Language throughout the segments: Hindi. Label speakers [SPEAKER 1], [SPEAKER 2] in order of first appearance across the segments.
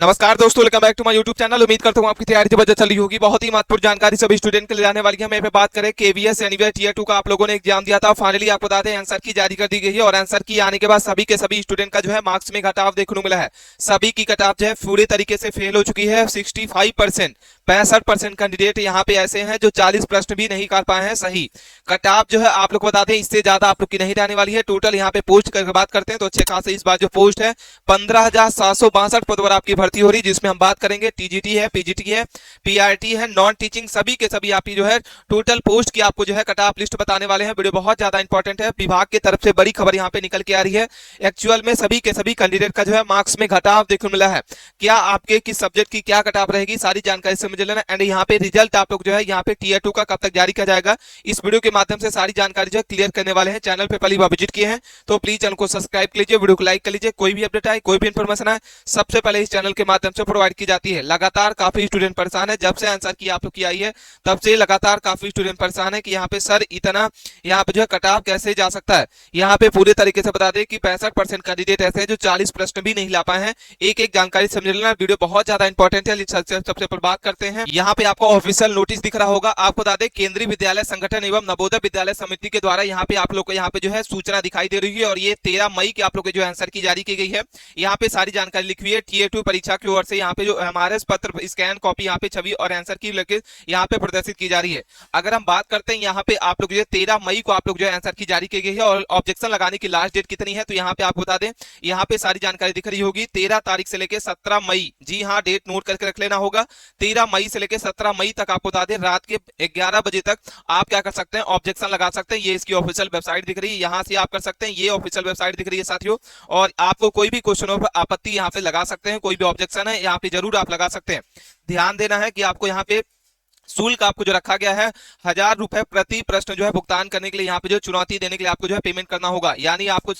[SPEAKER 1] नमस्कार दोस्तों, welcome back to my YouTube channel. उम्मीद करता हूँ आपकी तैयारी जबरदस्त चल रही होगी। बहुत ही महत्वपूर्ण जानकारी सभी स्टूडेंट के लिए आने वाली है। मैं पे बात करें केवीएस यानी टियर 2 का आप लोगों ने एग्जाम दिया था, फाइनली आपको बता दें आंसर की जारी कर दी गई है। और आंसर की आने के बाद सभी के सभी स्टूडेंट का जो है मार्क्स में घटाव देखने को मिला है। सभी की कट ऑफ जो है पूरे तरीके से फेल हो चुकी है। 65% 65% कैंडिडेट यहाँ पे ऐसे हैं जो 40 प्रश्न भी नहीं कर पाए हैं सही। कट ऑफ जो है आप लोग बता दें इससे ज्यादा आप लोग की नहीं रहने वाली है। टोटल यहाँ पे पोस्ट की बात करते हैं तो अच्छे खासे इस बार जो पोस्ट है 15,762 पद पर आपकी भर्ती हो रही है, जिसमें हम बात करेंगे टीजीटी है, पीजीटी है, पीआरटी है, नॉन टीचिंग, सभी के सभी आपकी जो है टोटल पोस्ट की आपको जो है कट ऑफ लिस्ट बताने वाले हैं। वीडियो बहुत ज्यादा इंपॉर्टेंट है। विभाग की तरफ से बड़ी खबर यहाँ पे निकल के आ रही है। एक्चुअल में सभी के सभी कैंडिडेट का जो है मार्क्स में घटाव देखने को मिला है। क्या आपके किस सब्जेक्ट की क्या कट ऑफ रहेगी, सारी जानकारी समझ लेना। एंड यहाँ पे रिजल्ट आप लोग जो है यहाँ पे टियर 2 का कब तक जारी किया जाएगा, इस वीडियो के माध्यम से सारी जानकारी जो है क्लियर करने वाले हैं। चैनल पे पहली बार विजिट किए हैं तो प्लीज चैनल को सब्सक्राइब कर लीजिए, वीडियो को लाइक कर लीजिए। कोई भी अपडेट आए, कोई भी इंफॉर्मेशन आए, सबसे पहले इस चैनल के माध्यम से प्रोवाइड की जाती है। लगातार काफी स्टूडेंट परेशान है, जब से आंसर की आप लोग की आई है तब से लगातार काफी स्टूडेंट परेशान है कि यहाँ पे सर इतना यहाँ पे जो है कट ऑफ कैसे जा सकता है। यहाँ पे पूरे तरीके से बता दें कि 65% कैंडिडेट ऐसे हैं जो 40 प्रश्न भी नहीं ला पाए हैं। एक एक जानकारी समझ लेना, वीडियो बहुत ज्यादा इंपॉर्टेंट है। सबसे पहले बात करते हैं, यहाँ पे आपको ऑफिशियल नोटिस दिख रहा होगा। आपको बता दें केंद्रीय विद्यालय संगठन एवं नवोदय विद्यालय समिति के द्वारा यहाँ पे आप लोग को यहाँ पे जो है सूचना दिखाई दे रही है। और ये 13 मई के आप लोग जो आंसर की जारी की गई है। यहाँ पे सारी जानकारी लिखी हुई है टियर 2 परीक्षा की ओर से। यहाँ पे जो हमारे पत्र स्कैन कॉपी यहाँ पे छवि और आंसर की लेके यहाँ पे प्रदर्शित की जा रही है। अगर हम बात करते हैं यहाँ पे आप लोग जो 13 मई को आप लोग जो आंसर की जारी की गई है। और ऑब्जेक्शन लगाने की लास्ट डेट कितनी है तो यहाँ पे आपको बता दें, यहाँ पे सारी जानकारी दिख रही होगी 13 तारीख से लेके 17 मई। जी हाँ, डेट नोट करके रख लेना होगा। 13 मई से लेके 17 मई तक आपको बता दें रात के 11 बजे तक आप क्या कर सकते हैं, ऑब्जेक्शन लगा सकते हैं। ये इसकी ऑफिशियल वेबसाइट दिख रही है, यहाँ से आप कर सकते हैं। ये ऑफिशियल वेबसाइट दिख रही है साथियों। और आपको कोई भी क्वेश्चन हो आपत्ति यहाँ पे लगा सकते हैं, कोई भी ऑब्जेक्शन है यहाँ पे जरूर आप लगा सकते हैं। ध्यान देना है कि आपको यहाँ पे शुल्क आपको जो रखा गया है 1000 रुपए प्रति प्रश्न जो है भुगतान करने के लिए, यहाँ पे जो चुनौती देने के लिए आपको जो है पेमेंट करना होगा। यानी आपको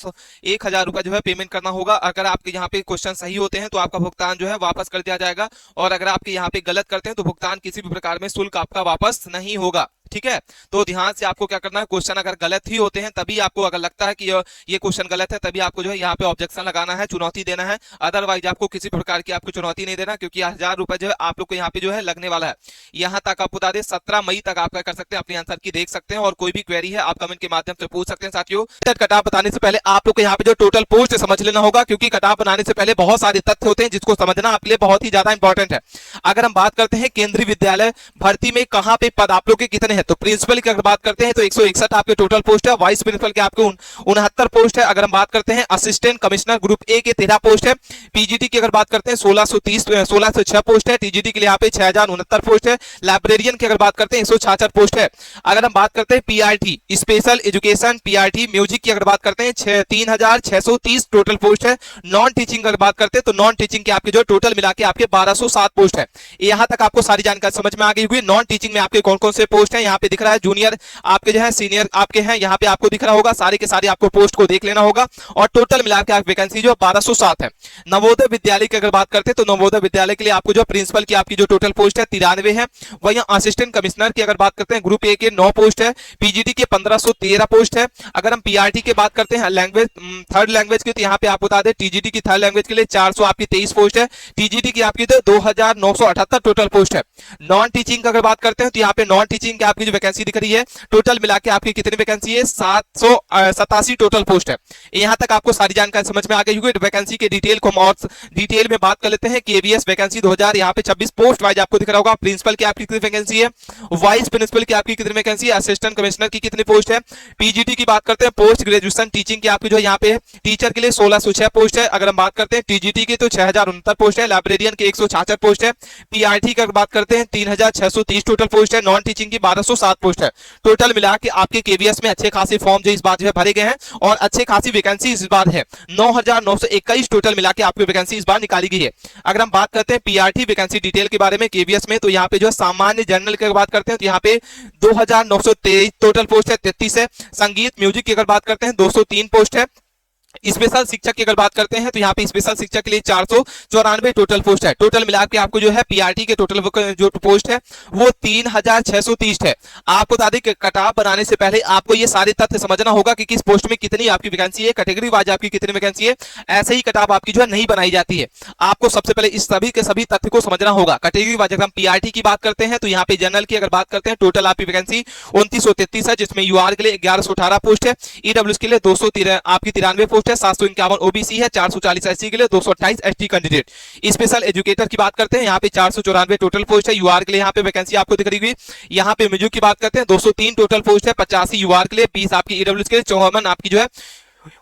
[SPEAKER 1] 1000 रुपए जो है पेमेंट करना होगा। अगर आपके यहाँ पे क्वेश्चन सही होते हैं तो आपका भुगतान जो है वापस कर दिया जाएगा। और अगर आपके यहाँ पे गलत करते हैं तो भुगतान किसी भी प्रकार में शुल्क आपका वापस नहीं होगा। ठीक है, तो ध्यान से आपको क्या करना है, क्वेश्चन अगर गलत ही होते हैं तभी आपको, अगर लगता है कि ये क्वेश्चन गलत है तभी आपको जो है यहाँ पे ऑब्जेक्शन लगाना है, चुनौती देना है। अदरवाइज आपको किसी प्रकार की आपको चुनौती नहीं देना, क्योंकि 1000 रुपए जो है आप लोग को यहाँ पे जो है लगने वाला है। यहाँ तक आपको बता दें 17 मई तक आप क्या कर सकते हैं, अपनी आंसर की देख सकते हैं। और कोई भी क्वेरी है आप कमेंट के माध्यम से पूछ सकते हैं। साथियों, कटाव बताने से पहले आप लोग को यहाँ पे जो टोटल पोस्ट समझ लेना होगा, क्योंकि कटाव बनाने से पहले बहुत सारे तथ्य होते हैं जिसको समझना आपके लिए बहुत ही ज्यादा इंपॉर्टेंट है। अगर हम बात करते हैं केंद्रीय विद्यालय भर्ती में कहाँ पे पद आप लोग के कितने हैं, तो प्रिंसिपल की बात करते हैं तो 161 आपके टोटल पोस्ट है। वाइस प्रिंसिपल के आपके 69 पोस्ट है। अगर हम बात करते हैं असिस्टेंट कमिश्नर ग्रुप ए के 13 पोस्ट है। पीजीटी की अगर बात करते हैं 1606 पोस्ट है। टीजीटी के लिए यहाँ पे 6069 पोस्ट है। लाइब्रेरियन की अगर बात करते हैं 166 पोस्ट है। अगर हम बात करते हैं PRT special education PRT music की अगर बात करते हैं 3630 टोटल पोस्ट है। नॉन टीचिंग अगर बात करते हैं तो नॉन टीचिंग के आपके जो टोटल मिला के आपके 1207 पोस्ट है। यहाँ तक आपको सारी जानकारी समझ में आ गई हुई। नॉन टीचिंग में आपके कौन कौन से पोस्ट है यहाँ पे दिख रहा है, जूनियर आपके जो है, सीनियर आपके हैं, यहाँ पे आपको दिख रहा होगा। सारे के सारे आपको पोस्ट को देख लेना होगा। और टोटल मिला के वैकेंसी जो 1207 है। नवोदय विद्यालय की अगर बात करते हैं तो नवोदय विद्यालय के लिए आपको जो प्रिंसिपल की आपकी जो टोटल पोस्ट है 93 है। वहीं असिस्टेंट कमिश्नर की अगर बात करते हैं ग्रुप ए के 9 पोस्ट है। पीजीटी के 1513 पोस्ट है। अगर हम पीआरटी की बात करते हैं लैंग्वेज थर्ड लैंग्वेज की, तो यहाँ पे आप बता दें टीजीटी की थर्ड लैंग्वेज के लिए 400 आपकी 23 पोस्ट है। टीजीटी की आपकी 2978 टोटल पोस्ट है। नॉन टीचिंग अगर बात करते हैं तो यहाँ पे नॉन टीचिंग की आपकी जो वैकेंसी दिख रही है, टोटल मिला के आपकी कितनी वैकेंसी है, 787 टोटल पोस्ट है। यहाँ तक आपको सारी जानकारी समझ में आ गई होगी। वैकेंसी के डिटेल को हम और डिटेल में बात कर लेते हैं। केवीएस वैकेंसी 2000 यहाँ पे 26 पोस्ट वाइज आपको दिख रहा होगा। प्रिंसिपल की आपकी कितनी वैकेंसी है, वाइस प्रिंसिपल की आपकी कितनी वैकेंसी है, असिस्टेंट कमिश्नर की कितनी पोस्ट है। पीजीटी की बात करते हैं पोस्ट ग्रेजुएशन टीचिंग की आपकी जो यहाँ पे टीचर के लिए 1606 पोस्ट है। अगर हम बात करते हैं टीजीटी की तो 6069 पोस्ट है। लाइब्रेरियन के 166 पोस्ट है। पीआरटी की बात करते हैं 3630 टोटल पोस्ट है। नॉन टीचिंग की 1207 पोस्ट है। टोटल मिला के आपके केवीएस में अच्छे खासी फॉर्म जो इस बार जो है भरे गए हैं और अच्छे खासी वैकेंसी इस बार है। 9921 टोटल मिला के आपकी वैकेंसी इस बार निकाली गई है। अगर हम बात करते हैं पीआरटी वैकेंसी डिटेल के बारे में केवीएस में, तो यहाँ पे जो है सामान्य जनरल की बात करते हैं तो यहाँ पे 2923 टोटल पोस्ट है, 33 है। संगीत म्यूजिक की अगर बात करते हैं 203 पोस्ट है। स्पेशल शिक्षक की अगर बात करते हैं तो यहाँ पे स्पेशल शिक्षक के लिए 494 टोटल पोस्ट है। टोटल मिला के आपको जो है पीआरटी के टोटल जो पोस्ट है वो 3630 है। आपको बता दें कि कटाव बनाने से पहले आपको ये सारे तथ्य समझना होगा कि किस पोस्ट में कितनी आपकी वैकेंसी है, कैटेगरी वाइज आपकी कितनी वैकेंसी है। ऐसे ही कटाव आपकी जो है नहीं बनाई जाती है। आपको सबसे पहले इस सभी के सभी तथ्य को समझना होगा। कैटेगरी वाइज अगर हम पीआरटी की बात करते हैं तो यहाँ पे जनरल की अगर बात करते हैं टोटल आपकी वैकेंसी 2933 है, जिसमें यूआर के लिए 1118 पोस्ट है, ईडब्ल्यूएस के लिए 213 आपकी 93 पोस्ट है, 751 ओबीसी है, 440 एससी के लिए, 228 एसटी कैंडिडेट। स्पेशल एजुकेटर की बात करते हैं यहाँ पे 494 टोटल पोस्ट है, यूआर के लिए यहाँ पे वैकेंसी आपको दिख रही है। यहाँ पे म्यूजिक की बात करते हैं 203 टोटल पोस्ट है, 85 यूआर के लिए, 20 आपकी ईडब्ल्यूएस के लिए, 54 आपकी जो है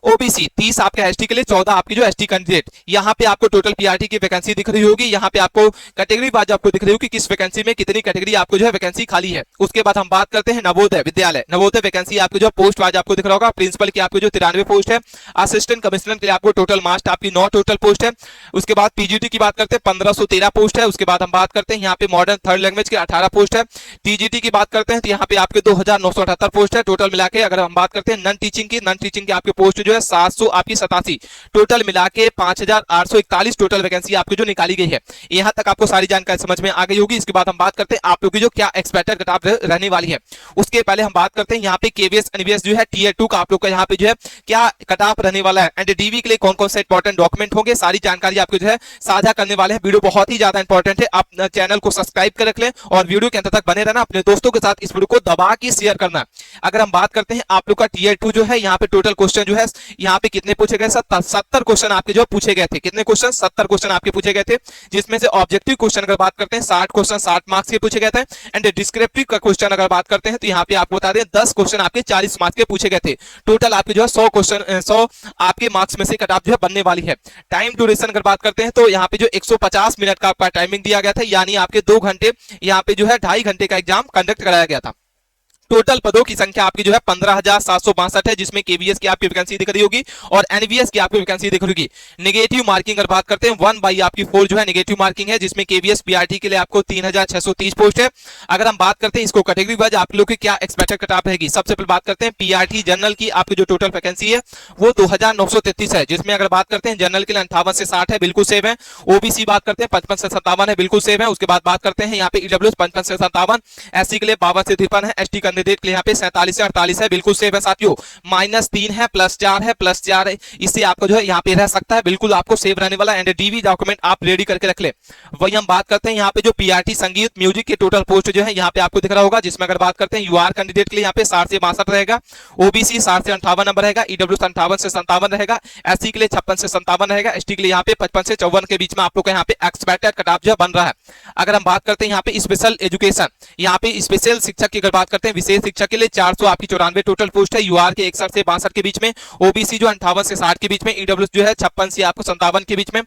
[SPEAKER 1] ओबीसी, 30 आपके एसटी के लिए, 14 आपकी जो एसटी कैंडिडेट। यहाँ पे आपको टोटल पीआरटी की वैकेंसी दिख रही होगी। यहाँ पे आपको कैटेगरी वाइज आपको दिख रही होगी किस वैकेंसी में कितनी कैटेगरी आपको जो है वैकेंसी खाली है। उसके बाद हम बात करते हैं नवोदय विद्यालय। नवोदय वैकेंसी आपको जो पोस्ट वाइज आपको दिख रहा होगा। प्रिंसिपल की आपको जो 93 पोस्ट है, असिस्टेंट कमिश्नर के लिए आपको टोटल मास्ट आपकी 9 टोटल पोस्ट है। उसके बाद पीजीटी की बात करते हैं 1513 पोस्ट है। उसके बाद हम बात करते हैं यहाँ पे मॉडर्न थर्ड लैंग्वेज के 18 पोस्ट है। टीजीटी की बात करते हैं तो यहाँ पे आपके 2978 पोस्ट है। टोटल मिला के अगर हम बात करते हैं नॉन टीचिंग की आपके पोस्ट जो है 700 आपकी 87, टोटल मिला के 5841 टोटल वैकेंसी आपकी जो निकाली गई है। यहां तक आपको सारी जानकारी समझ में आ गई होगी। इसके बाद हम बात करते हैं आप लोग की जो क्या एक्सपेक्टेड कट ऑफ रहने वाली है। उसके पहले हम बात करते हैं यहाँ पे केवीएस एनवीएस जो है टीयर 2 का आप लोग का यहाँ पे जो है क्या कट ऑफ रहने वाला है, एंड डीवी के लिए कौन कौन से इंपॉर्टेंट डॉक्यूमेंट होंगे, सारी जानकारी आपको जो है साझा करने वाले हैं। वीडियो बहुत ही ज्यादा इंपॉर्टेंट है। आप चैनल को सब्सक्राइब कर रख लें और वीडियो के अंत तक बने रहना। अपने दोस्तों के साथ इस वीडियो को दबा के शेयर करना। अगर हम बात करते हैं आप लोग का टीयर 2 जो है यहाँ पे टोटल क्वेश्चन जो है यहाँ पे कितने पूछे गए, 70 क्वेश्चन आपके जो पूछे गए थे। कितने क्वेश्चन? 70 क्वेश्चन आपके पूछे गए थे, जिसमें से ऑब्जेक्टिव क्वेश्चन अगर बात करते हैं 60 क्वेश्चन 60 मार्क्स के पूछे गए थे, एंड डिस्क्रिप्टिव का क्वेश्चन अगर बात करते हैं तो यहाँ पे आपको बता दें 10 क्वेश्चन आपके 40 मार्क्स के पूछे गए थे। टोटल आपके जो है 100 क्वेश्चन 100 आपके मार्क्स में से कट ऑफ जो है बनने वाली है। टाइम ड्यूरेशन अगर बात करते हैं तो यहाँ पे जो 150 मिनट का आपका टाइमिंग दिया गया था, यानी आपके 2 घंटे यहाँ पे जो है 2.5 घंटे का एग्जाम कंडक्ट कराया गया था। टोटल पदों की संख्या आपकी जो है 15,762 है, जिसमें केवीएस की आपकी वैकेंसी दिख रही होगी और एनवीएस की आपकी वैकेंसी दिख रही होगी। नेगेटिव मार्किंग अगर बात करते हैं 1/4 जो है नेगेटिव मार्किंग है, जिसमें केवीएस पीआरटी के लिए आपको 3630 पोस्ट है। अगर हम बात करते हैं इसको कैटेगरी वाइज आप लोग की क्या एक्सपेक्टेड कट ऑफ रहेगी, सबसे पहले बात करते हैं पीआरटी जनरल की आपकी जो टोटल वैकेंसी है वो 2933 है, जिसमें अगर बात करते हैं जनरल के लिए 58 से 60 है, बिल्कुल सेव है। ओबीसी बात करते हैं 55 से 57 है, बिल्कुल सेव है। उसके बाद बात करते हैं यहाँ पे ईडब्ल्यूएस 55 से 57, एससी के लिए 52 से 53 है, एसटी कैंडिडेट के लिए यहाँ पे 47 से 48 है, बिल्कुल सेव है साथियों। -3 है, +4 है, +4 है, इससे आपको जो है यहाँ पे रह सकता है, बिल्कुल आपको सेव रहने वाला है। एंड डीवी डॉक्यूमेंट आप रेडी करके रख ले। वही हम बात करते हैं यहाँ पे जो पीआरटी संगीत म्यूजिक के टोटल पोस्ट जो है यहाँ पे आपको दिख रहा होगा, जिसमें अगर बात करते हैं यूआर कैंडिडेट के लिए यहाँ पे 60 से 62 रहेगा, ओबीसी 60 से 58 नंबर रहेगा, ईडब्ल्यूएस 58 से 57 रहेगा, एससी के लिए 56 से 57 रहेगा, एसटी के लिए यहाँ पे 55 से 54 के बीच में आप लोग का यहाँ पे एक्सपेक्टेड कट ऑफ जो बन रहा है। अगर हम बात करते हैं यहाँ पे स्पेशल एजुकेशन, यहाँ पे स्पेशल शिक्षक की अगर बात करते हैं विशेष शिक्षक के लिए 400 आपकी 94 टोटल पोस्ट है, यूआर के 61 से 62 के बीच में, ओबीसी जो 58 से 60 के बीच में, ईडब्ल्यूएस जो है 56 से आपको 57 के बीच में।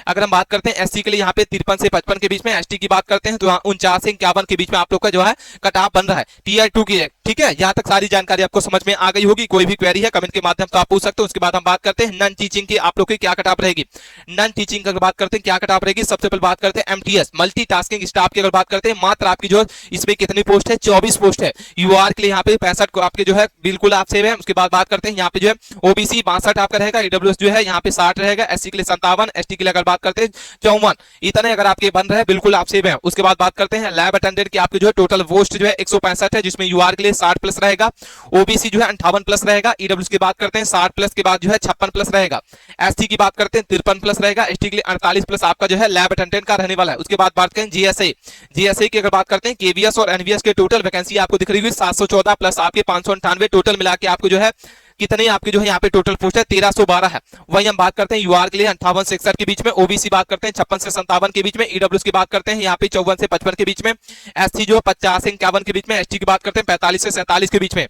[SPEAKER 1] अगर हम बात करते हैं एससी के लिए यहाँ पे 53 से 55 के बीच में, एसटी की बात करते हैं तो 49 से 51 के बीच में आप लोग का जो है कट ऑफ बन रहा है टीयर 2 की। ठीक है, यहाँ तक सारी जानकारी आपको समझ में आ गई होगी। कोई भी क्वेरी है कमेंट के माध्यम से आप पूछ सकते हो। उसके बाद हम बात करते हैं नॉन टीचिंग की आप लोग की क्या कट ऑफ रहेगी। नॉन टीचिंग की अगर बात करते हैं क्या कट ऑफ रहेगी, सबसे पहले बात करते हैं एमटीएस मल्टीटास्किंग स्टाफ की अगर बात करते हैं, मात्र आपकी जो इसमें कितनी पोस्ट है, 24 पोस्ट है। यूआर के लिए यहाँ पे 65 को आपके जो है बिल्कुल आप सेव है। उसके बाद बात करते हैं यहाँ पे जो है ओबीसी 62 आपका रहेगा, ईडब्ल्यूएस जो है यहाँ पे 60 रहेगा, एससी के लिए 57, एसटी के लिए अगर बात करते हैं 54, इतने अगर आपके बन रहे हैं बिल्कुल आप सेव है। उसके बाद बात करते हैं लैब अटेंडेंट की आपके जो है टोटल पोस्ट जो है 165 है, जिसमें यूआर के लिए 60+ रहेगा, ओबीसी जो है 58+ रहेगा, ईडब्ल्यूएस की बात करते हैं 60+ के बाद जो है 56+ रहेगा, एसटी की बात करते हैं 53+ रहेगा, एसटी के लिए 48+ आपका जो है लैब अटेंडेंट का रहने वाला है। उसके बाद बात करें जीएसए की अगर बात करते हैं केवीएस और एनवीएस के टोटल वैकेंसी आपको दिख रही है 714 प्लस आपके 598, टोटल मिला के आपको जो है कितने आपके जो है यहाँ पे टोटल पोस्ट है 1312 है। वही हम बात करते हैं यूआर के लिए 58 से 61 के बीच में, ओबीसी बात करते हैं 56 से 57 के बीच में, ईडब्ल्यूएस की बात करते हैं यहाँ पे 54 से 55 के बीच में, एससी जो 50 से 51 के बीच में, एसटी की बात करते हैं 45 से 47 के बीच में।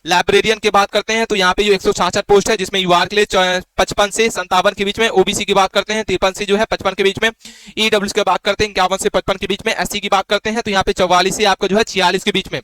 [SPEAKER 1] लाइब्रेरियन की बात करते हैं तो यहाँ पे जो 166 पोस्ट है, जिसमें यूआर के लिए 55 से 57 के बीच में, ओबीसी की बात करते हैं 53 से जो है 55 के बीच में, ईडब्ल्यूएस की बात करते हैं 51 से 55 के बीच में, एससी की बात करते हैं तो यहाँ पे 44 से आपका जो है 46 के बीच में।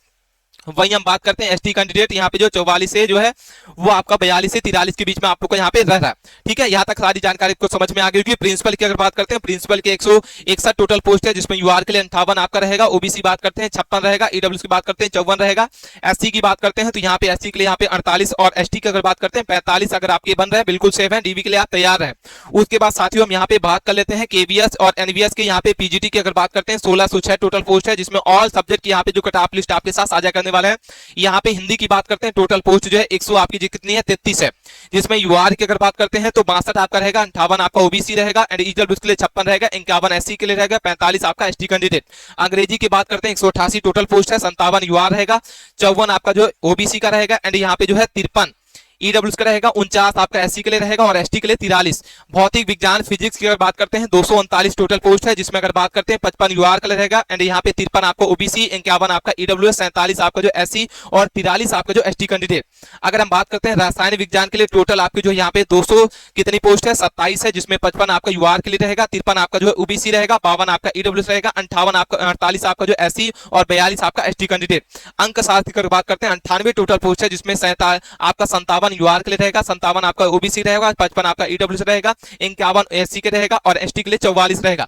[SPEAKER 1] वही हम बात करते हैं एसटी कैंडिडेट, यहाँ पे जो 44 से जो है वो आपका 42 से 43 के बीच में आप लोग को यहाँ पे रह रहा है। ठीक है, यहाँ तक सारी जानकारी को समझ में आ गई होगी। प्रिंसिपल की अगर बात करते हैं, प्रिंसिपल के 161 टोटल पोस्ट है, जिसमें यूआर के लिए 58 आपका रहेगा, ओबीसी बात करते हैं 56 रहेगा, ईडब्ल्यूएस की बात करते हैं 54 रहेगा, एससी की बात करते हैं तो यहाँ पे एससी के लिए यहाँ पे 48 और एसटी की अगर बात करते हैं 45 अगर आपके बन रहे हैं, बिल्कुल सेफ है, डीबी के लिए आप तैयार हैं। उसके बाद साथियों हम यहाँ पे बात कर लेते हैं केवीएस और एनवीएस के, यहाँ पे पीजीटी की अगर बात करते हैं 1606 टोटल पोस्ट है, जिसमें ऑल सब्जेक्ट की यहाँ पे जो कट ऑफ लिस्ट आपके साथ साझा करने वाले हैं। यहाँ पे हिंदी की बात करते हैं, टोटल पोस्ट जो है 100 आपकी कितनी है 33 है, जिसमें यूआर की अगर बात करते हैं तो 62 आपका रहेगा, 58 आपका ओबीसी रहेगा, एंड ईडब्ल्यूएस के लिए 56 रहेगा, 51 एससी के लिए रहेगा, 45 आपका एसटी कैंडिडेट। अंग्रेजी की बात करते हैं 188 टोटल पोस्ट है, 57 यूआर रहेगा, 54 आपका जो ओबीसी का रहेगा, एंड यहाँ पे जो है 53 ईडब्ल्यूएस का रहेगा, 49 आपका एससी के लिए रहेगा और एसटी के लिए 43। भौतिक विज्ञान फिजिक्स की अगर बात करते हैं 239 टोटल पोस्ट है, जिसमें अगर बात करते हैं 55 यूआर का रहेगा, एंड यहाँ पे 53 आपको ओबीसी, 51 आपका ईडब्ल्यूएस, 47 आपका जो एससी और 43 आपका जो एसटी कैंडिडेट। अगर हम बात करते हैं रसायन विज्ञान के लिए टोटल आपकी जो यहाँ पे 200 कितनी पोस्ट है 27 है, जिसमें 55 आपका यूआर के लिए रहेगा, 53 आपका जो है ओबीसी रहेगा, 52 आपका ईडब्ल्यूएस रहेगा, 58 आपका 48 आपका जो एससी और 42 आपका एसटी कैंडिडेट। अंक शास्त्र की अगर बात करते हैं 98 टोटल पोस्ट है, जिसमें आपका 57 यूआर के लिए रहेगा, 57 आपका ओबीसी रहेगा, 55 आपका ईडब्ल्यूएस रहेगा, 51 एससी के रहेगा और एसटी के लिए 44 रहेगा।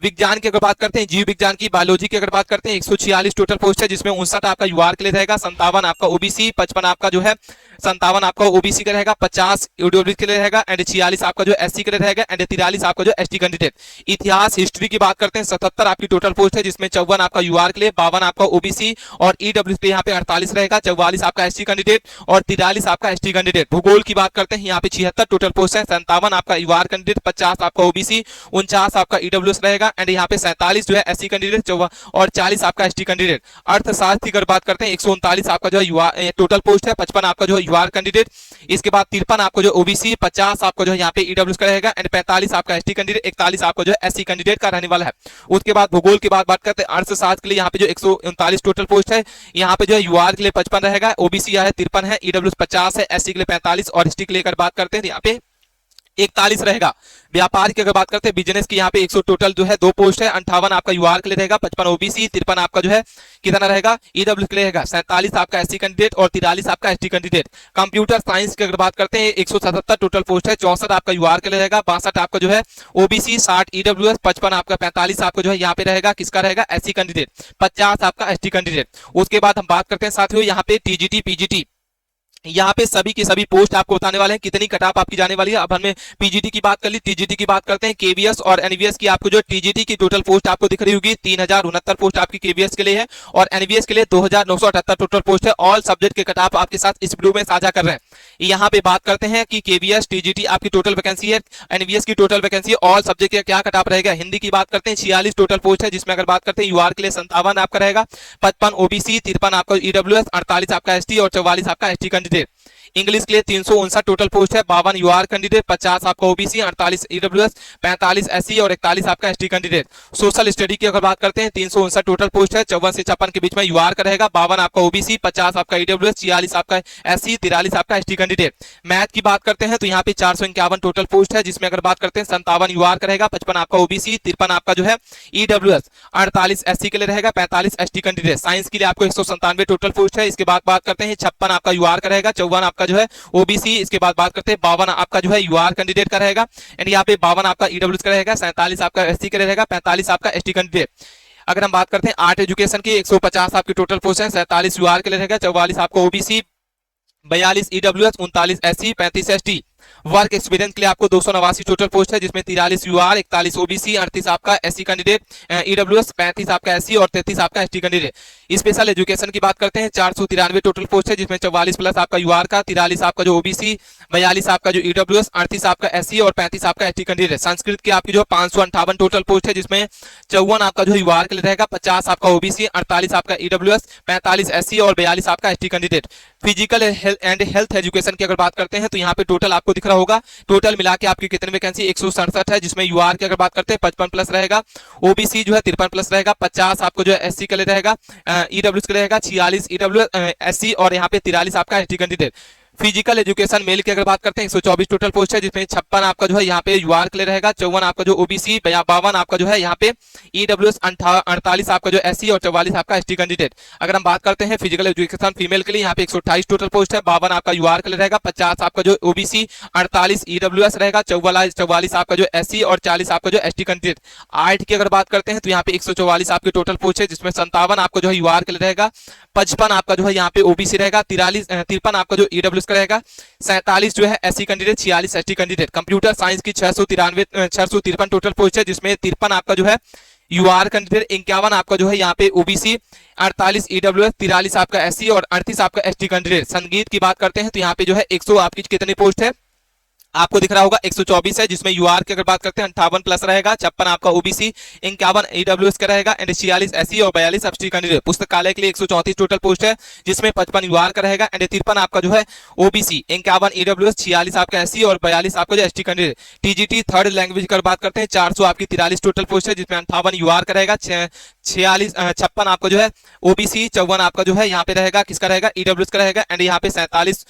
[SPEAKER 1] विज्ञान की अगर बात करते हैं, जीव विज्ञान की बायोलॉजी की अगर बात करते हैं 146 टोटल पोस्ट है, जिसमें 59 आपका यूआर के लिए रहेगा, 57 आपका ओबीसी, 55 आपका जो है 57 आपका ओबीसी का रहेगा, 50 ईडब्ल्यूएस के लिए रहेगा, एंड 46 आपका जो एससी के लिए रहेगा, एंड 43 आपका जो एसटी कैंडिडेट। इतिहास हिस्ट्री की बात करते हैं 77 आपकी टोटल पोस्ट है, जिसमें 54 आपका यूआर के लिए, 52 आपका ओबीसी और ईडब्ल्यूएस के यहाँ पे 48 रहेगा, 44 आपका एसटी कैंडिडेट और 43 आपका एसटी कैंडिडेट। भूगोल की बात करते हैं यहाँ पे 76 टोटल पोस्ट है, 57 आपका यूआर कैंडिडेट, 50 आपका ओबीसी, 49 आपका ईडब्ल्यूएस रहेगा, एंड यहाँ पे 47 जो है एससी कैंडिडेट और 40 आपका एसटी कैंडिडेट। अर्थशास्त्र की अगर बात करते हैं 139 आपका जो है टोटल पोस्ट है, 55 आपका जो है यूआर कैंडिडेट, इसके बाद 53 आपको जो ओबीसी, 50 आपको जो है यहाँ पे ईडब्ल्यूएस का रहेगा, एंड 45 आपका एसटी कैंडिडेट, 41 आपको जो है एससी कैंडिडेट का रहने वाला है। उसके बाद भूगोल की बात करते हैं अर्थशास्त्र के लिए यहाँ पे जो 139 टोटल पोस्ट है, यहाँ पे जो है यूआर के लिए 55 रहेगा, ओबीसी है 53 है, ईडब्ल्यूएस 50 है, एससी के लिए 45 और एसटी के लिए अगर बात करते हैं यहाँ पे 41 रहेगा। व्यापार की अगर बात करते हैं बिजनेस की यहाँ पे 100 टोटल जो है 2 पोस्ट है, 58 आपका यूआर के लिए रहेगा, 55 ओबीसी, 53 आपका जो है कितना रहेगा ईडब्ल्यू के लिए रहेगा, 47 आपका एससी कैंडिडेट और 43 आपका एसटी कैंडिडेट। कंप्यूटर साइंस की अगर बात करते हैं 177 टोटल पोस्ट है, 64 आपका यूआर के लिए रहेगा, 62 आपका जो है ओबीसी, 60 ईडब्ल्यूएस, 55 आपका 45 आपका जो है यहाँ पे रहेगा किसका रहेगा एससी कैंडिडेट, 50 आपका एसटी कैंडिडेट। उसके बाद हम बात करते हैं साथियों यहाँ पे टीजीटी पीजीटी, यहाँ पे सभी की सभी पोस्ट आपको बताने वाले हैं कितनी कट ऑफ आपकी जाने वाली है। अब हमने पीजीटी की बात कर ली, टीजीटी की बात करते हैं। केवीएस और एनवीएस की आपको जो टीजीटी की टोटल पोस्ट आपको दिख रही होगी 3069 पोस्ट आपकी केवीएस के लिए है और एनवीएस के लिए 2978 टोटल पोस्ट है। ऑल सब्जेक्ट के कट ऑफ आपके साथ इस वीडियो में साझा कर रहे हैं। यहाँ पे बात करते हैं कि केवीएस टीजीटी आपकी टोटल वैकेंसी है, एनवीएस की टोटल वैकेंसी, ऑल सब्जेक्ट का क्या कट ऑफ रहेगा। हिंदी की बात करते हैं 46 टोटल पोस्ट है, जिसमें अगर बात करते हैं यूआर के लिए 57 आपका रहेगा, 55 ओबीसी, 53 आपका ईडब्ल्यूएस, 48 आपका एसटी और 44 आपका एसटी कैंडिडेट। इंग्लिश के लिए 359 टोटल पोस्ट है, 52 यूआर कैंडिडेट, 50 आपका ओबीसी, 48 ईडब्ल्यूएस, 45 एससी और 41 आपका एसटी कैंडिडेट। सोशल स्टडी की अगर बात करते हैं 359 टोटल पोस्ट है, 54 से 56 के बीच में यूआर का रहेगा, 52 आपका ओबीसी, 50 आपका ईडब्ल्यूएस, 46 आपका एससी, 43 आपका एसटी कैंडिडेट। मैथ की बात करते हैं तो यहाँ पे 451 टोटल पोस्ट है, जिसमें अगर बात करते हैं 57 यूआर का रहेगा, 55 आपका ओबीसी, 53 आपका जो है ईडब्ल्यूएस, 48 एससी के लिए रहेगा, 45 एसटी कैंडिडेट। साइंस के लिए आपको 197 टोटल पोस्ट है, इसके बाद बात करते हैं 56 आपका यूआर का रहेगा, 54 आपका जो है ओबीसी, इसके बाद बात करते हैं 52 आपका जो है यूआर कैंडिडेट का रहेगा, एंड यहाँ पे 52 आपका ईडब्ल्यूएस का रहेगा, 47 आपका एससी का रहेगा, 45 आपका एसटी कैंडिडेट। अगर हम बात करते हैं आर्ट एजुकेशन की 150 आपकी टोटल पोस्ट है, 47 यूआर के लिए रहेगा, 44 आपका OBC, 42 EWS, 39 SC, 35 ST. Work experience के लिए आपको 289 टोटल पोस्ट है, जिसमें 43 यूआर, 41 ओबीसी, 38 आपका एससी कैंडिडेट ईडब्ल्यूएस, 35 आपका एससी और 33 आपका एसटी कैंडिडेट। स्पेशल एजुकेशन की बात करते हैं 493 टोटल पोस्ट है, जिसमें 44 प्लस आपका यूआर का, 43 आपका जो ओबीसी, 42 आपका जो ईडब्ल्यूएस, 38 आपका एससी और 35 आपका एसटी कैंडिडेट। संस्कृत की आपकी जो 558 टोटल पोस्ट है, जिसमें 54 आपका जो यूआर के लिए रहेगा, 50 आपका ओबीसी, 48 आपका ईडब्ल्यूएस, 45 एससी और 42 आपका ST candidate. Physical and health education की अगर बात करते हैं तो यहाँ पे टोटल आपको दिख रहा होगा, टोटल मिला के आपकी कितनी वैकेंसी 167 है, जिसमें यूआर की अगर बात करते हैं 55 प्लस रहेगा, ओबीसी जो है 53 प्लस रहेगा, 50 आपको जो है एससी के लिए रहेगा, ईडब्ल्यूएस के लिए रहेगा, 46 ईडब्ल्यूएस एससी और यहाँ पे 43 आपका ST candidate. Physical education male की अगर बात करते हैं 124 टोटल पोस्ट है, जिसमें 56 आपका जो है यहाँ पे यूआर के लिए रहेगा, 54 आपका जो ओबीसी, 52 आपका जो है यहाँ पे ईडब्ल्यूएस, 48 आपका जो एससी और 44 आपका एसटी कैंडिडेट। अगर हम बात करते हैं फिजिकल एजुकेशन फीमेल के लिए, यहाँ पे 128 टोटल पोस्ट है, 52 आपका यूआर के लिए रहेगा, 50 आपका जो ओबीसी, 48 ईडब्ल्यूएस रहेगा, 44 आपका जो एससी और 40 आपका जो एसटी कैंडिडेट। आर्ट की अगर बात करते हैं तो यहाँ पे 144 आपकी टोटल पोस्ट है, जिसमें 57 आपका जो है यूआर के लिए रहेगा, 55 आपका जो है यहाँ पे ओबीसी रहेगा, 53 आपका जो ईडब्ल्यूएस का रहेगा, 47 जो है SC candidate, 46 ST candidate. Computer science की 653 टोटल पोस्ट है, जिसमें 53 आपका जो है यूआर कैंडिडेट, 51 आपका जो है यहाँ पे ओबीसी, 48 ईडब्ल्यूएस, 43 आपका एससी और 38 आपका एसटी कैंडिडेट। संगीत की बात करते हैं तो यहाँ पे जो है 100 आपकी कितनी पोस्ट है आपको दिख रहा होगा 124 है, जिसमें यूआर की अगर बात करते हैं 58 प्लस रहेगा, 56 आपका ओबीसी, 51 ईडब्ल्यूएस का रहेगा एंड 46 एससी और 42 एसटी कैंडिडेट। पुस्तकालय के लिए 134 टोटल पोस्ट है, जिसमें 55 यूआर का रहेगा एंड 53 आपका जो है ओबीसी, 51 ईडब्ल्यूएस, 46 आपका एससी और 42 आपका जो ST candidate. TGT third language की बात करते हैं 400 आपकी 43 टोटल पोस्ट है, जिसमें 58 यूआर का रहेगा, 56 आपका जो है ओबीसी, 54 आपका जो है यहाँ पे रहेगा किसका रहेगा ईडब्ल्यूएस का रहेगा एंड यहाँ पे 47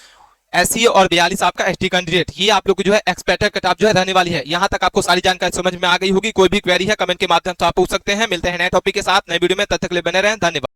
[SPEAKER 1] एससी और 42 आपका एसटी कैंडिडेट। ये आप लोग को जो है एक्सपेक्टेड कटऑफ जो है रहने वाली है। यहाँ तक आपको सारी जानकारी समझ में आ गई होगी। कोई भी क्वेरी है कमेंट के माध्यम से आप पूछ सकते हैं। मिलते हैं नए टॉपिक के साथ नए वीडियो में, तब तक के लिए बने रहें। धन्यवाद।